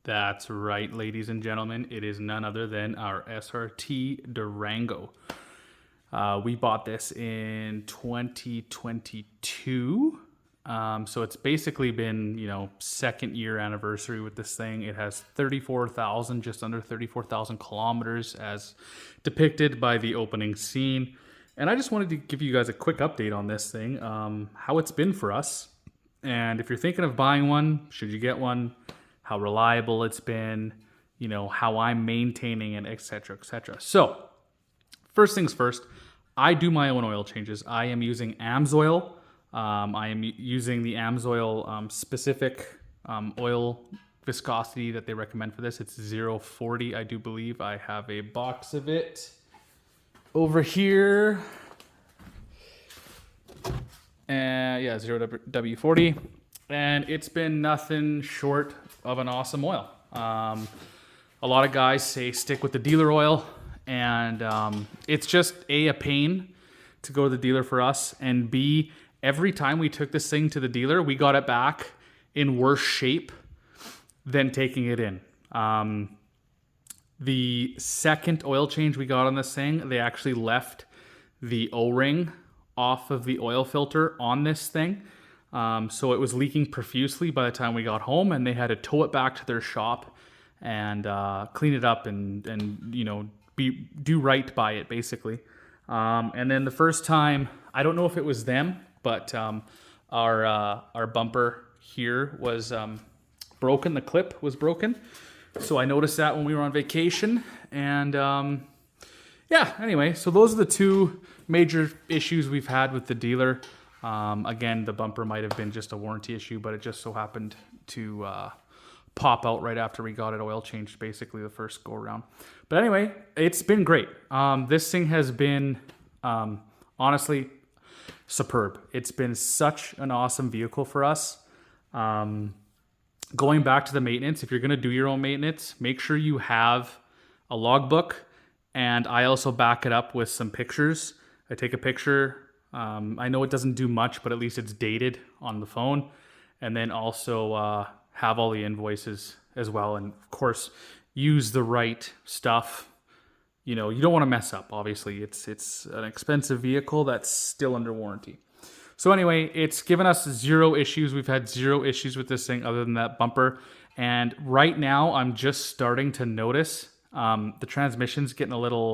That's right, ladies and gentlemen. It is none other than our SRT Durango. We bought this in 2022. So it's basically been, second year anniversary with this thing. It has 34,000, just under 34,000 kilometers as depicted by the opening scene. And I just wanted to give you guys a quick update on this thing, how it's been for us. And if you're thinking of buying one, should you get one? How reliable it's been, how I'm maintaining it, etc., etc. So, first things first, I do my own oil changes. I am using AMSOIL. I am using the AMSOIL specific oil viscosity that they recommend for this. It's 040, I do believe. I have a box of it over here. And yeah, 0W40. And it's been nothing short of an awesome oil. A lot of guys say stick with the dealer oil, and it's just a pain to go to the dealer for us, and B, every time we took this thing to the dealer, we got it back in worse shape than taking it in. The second oil change we got on this thing, they actually left the O-ring off of the oil filter on this thing. So it was leaking profusely by the time we got home, and they had to tow it back to their shop and clean it up and do right by it, basically. And then the first time, I don't know if it was them, but our bumper here was broken. The clip was broken. So I noticed that when we were on vacation. And anyway, so those are the two major issues we've had with the dealer. Again, the bumper might have been just a warranty issue, but it just so happened to pop out right after we got it oil changed, basically the first go around. But anyway, it's been great. This thing has been honestly superb. It's been such an awesome vehicle for us. Going back to the maintenance, if you're going to do your own maintenance, make sure you have a logbook, and I also back it up with some pictures. I take a picture. I know it doesn't do much, but at least it's dated on the phone. And then also have all the invoices as well. And of course, use the right stuff. You don't want to mess up, obviously. It's an expensive vehicle that's still under warranty. So anyway, it's given us zero issues. We've had zero issues with this thing other than that bumper. And right now, I'm just starting to notice the transmission's getting a little...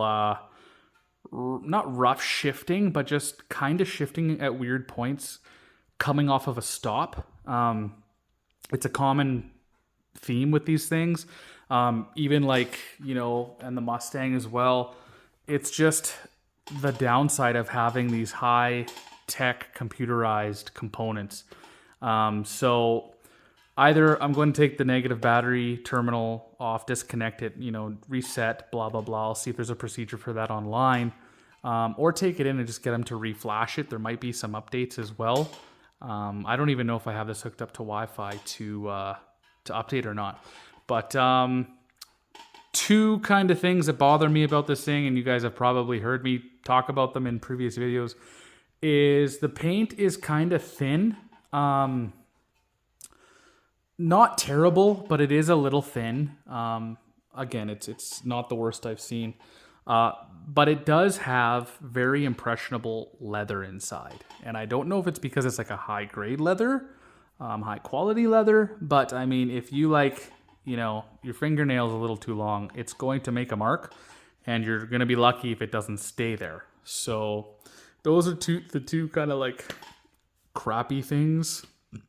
not rough shifting, but just kind of shifting at weird points coming off of a stop. It's a common theme with these things. Even and the Mustang as well. It's just the downside of having these high tech computerized components. So either I'm going to take the negative battery terminal off, disconnect it, reset, blah, blah, blah. I'll see if there's a procedure for that online. Or take it in and just get them to reflash it. There might be some updates as well. I don't even know if I have this hooked up to Wi-Fi to update or not. But two kind of things that bother me about this thing, and you guys have probably heard me talk about them in previous videos, is the paint is kind of thin. Not terrible, but it is a little thin. Again, it's not the worst I've seen. But it does have very impressionable leather inside. And I don't know if it's because it's like a high grade leather, high quality leather. But I mean, if you your fingernail's a little too long, it's going to make a mark, and you're going to be lucky if it doesn't stay there. So those are the two kind of crappy things,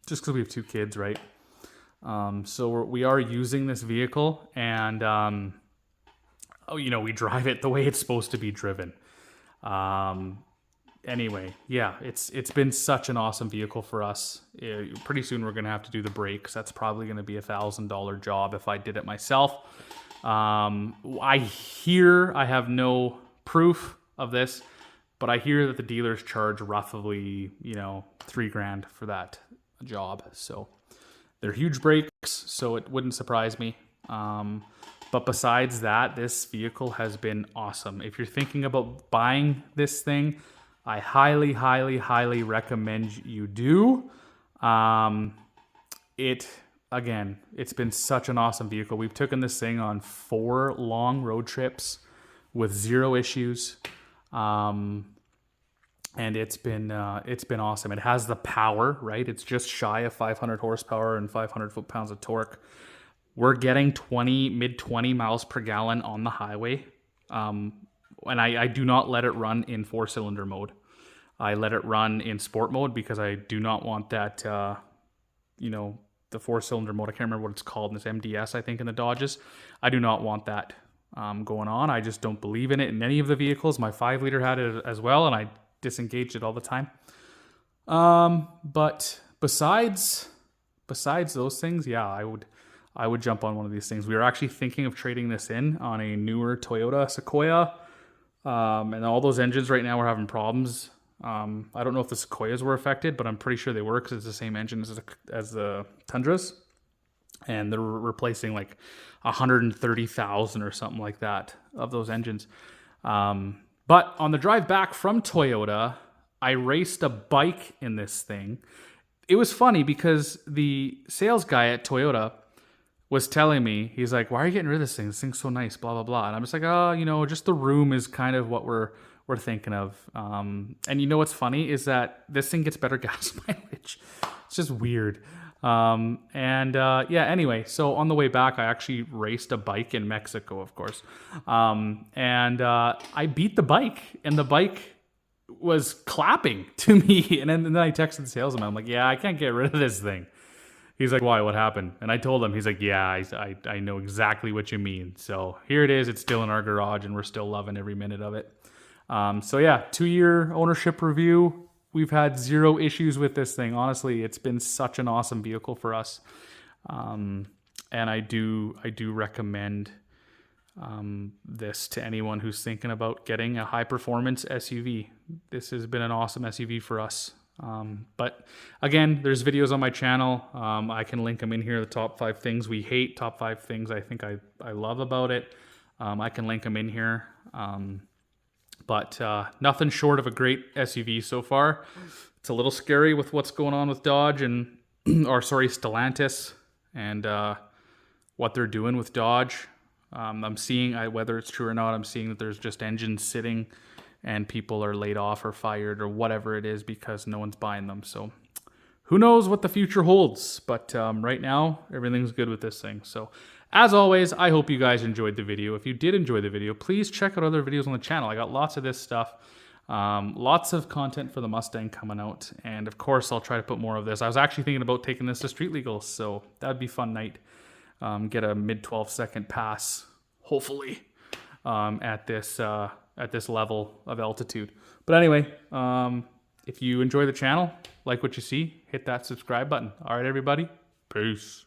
just because we have two kids, right? So we are using this vehicle, and we drive it the way it's supposed to be driven. Anyway, yeah, it's been such an awesome vehicle for us. Pretty soon we're going to have to do the brakes. That's probably going to be $1,000 job if I did it myself. I have no proof of this, but I hear that the dealers charge roughly, $3,000 for that job. So they're huge brakes, so it wouldn't surprise me. But besides that, this vehicle has been awesome. If you're thinking about buying this thing, I highly, highly, highly recommend you do. It again, it's been such an awesome vehicle. We've taken this thing on 4 long road trips with 0 issues. And it's been awesome. It has the power, right? It's just shy of 500 horsepower and 500 foot-pounds of torque. We're getting mid 20 miles per gallon on the highway. And I do not let it run in 4-cylinder mode. I let it run in sport mode because I do not want that, the 4-cylinder mode. I can't remember what it's called in this MDS, I think, in the Dodges. I do not want that going on. I just don't believe in it in any of the vehicles. My 5-liter had it as well, and I disengaged it all the time. But besides those things, yeah, I would jump on one of these things. We were actually thinking of trading this in on a newer Toyota Sequoia. And all those engines right now are having problems. I don't know if the Sequoias were affected, but I'm pretty sure they were because it's the same engine as the Tundras. And they're replacing like 130,000 or something like that of those engines. But on the drive back from Toyota, I raced a bike in this thing. It was funny because the sales guy at Toyota was telling me, he's like, why are you getting rid of this thing? This thing's so nice, blah, blah, blah. And I'm just like, oh, just the room is kind of what we're thinking of. And you know what's funny is that this thing gets better gas mileage. It's just weird. Anyway, so on the way back, I actually raced a bike in Mexico, of course. I beat the bike, and the bike was clapping to me. And then I texted the salesman. I'm like, yeah, I can't get rid of this thing. He's like, why? What happened? And I told him. He's like, yeah, I know exactly what you mean. So here it is. It's still in our garage, and we're still loving every minute of it. 2-year ownership review. We've had 0 issues with this thing. Honestly, it's been such an awesome vehicle for us. And I do recommend this to anyone who's thinking about getting a high performance SUV. This has been an awesome SUV for us. But again, there's videos on my channel. I can link them in here. The top 5 things we hate, top 5 things I think I love about it. I can link them in here. But nothing short of a great SUV so far. It's a little scary with what's going on with Dodge Stellantis and what they're doing with Dodge. I'm seeing, whether it's true or not, I'm seeing that there's just engines sitting and people are laid off or fired or whatever it is because no one's buying them. So who knows what the future holds. But right now, everything's good with this thing. So as always, I hope you guys enjoyed the video. If you did enjoy the video, please check out other videos on the channel. I got lots of this stuff. Lots of content for the Mustang coming out. And of course, I'll try to put more of this. I was actually thinking about taking this to Street Legal. So that'd be a fun night. Get a mid 12-second pass, hopefully, at this level of altitude. But anyway, if you enjoy the channel, like what you see, hit that subscribe button. All right, everybody. Peace.